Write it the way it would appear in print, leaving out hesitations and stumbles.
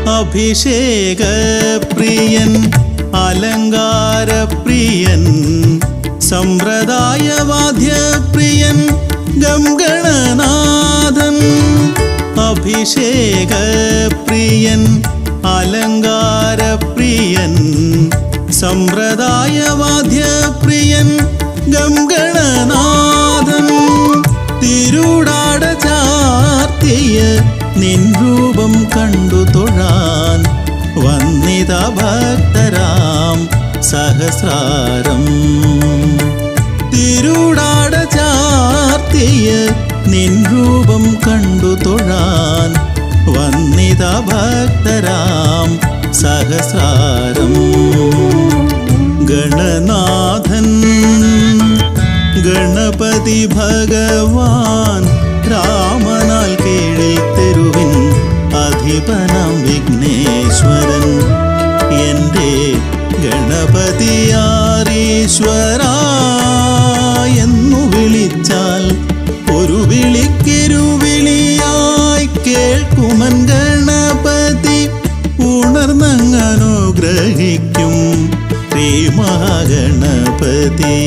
അഭിഷേകപ്രിയൻ അലങ്കാരപ്രിയൻ സമ്പ്രദായവാദ്യപ്രിയൻ ഗംഗണനാഥൻ. അഭിഷേകപ്രിയൻ അലങ്കാരപ്രിയൻ സമ്പ്രദായവാദ്യപ്രിയൻ ഗംഗണനാഥൻ. തിരുടാട ചാർത്തിയ നിൻ രൂപം കണ്ടു തൊഴാൻ വന്നിത ഭക്തരാം സഹസ്രാരം. തിരുടാട ചാർത്തിയ നിൻ രൂപം കണ്ടു തൊഴാൻ വന്നിത ഭക്തരാം സഹസ്രാരം. ഗണനാഥൻ ഗണപതി ഭഗവാൻ രാമനാൽ കീഴിൽ തെരുവിൻ അധിപനാം വിഘ്നേശ്വരൻ. എൻ്റെ ഗണപതിയാരീശ്വര എന്നു വിളിച്ചാൽ ഒരു വിളിക്കിരുവിളിയായി കേൾക്കുമൻ ഗണപതി. ഉണർന്നങ്ങനുഗ്രഹിക്കും ശ്രീ മഹാഗണപതി.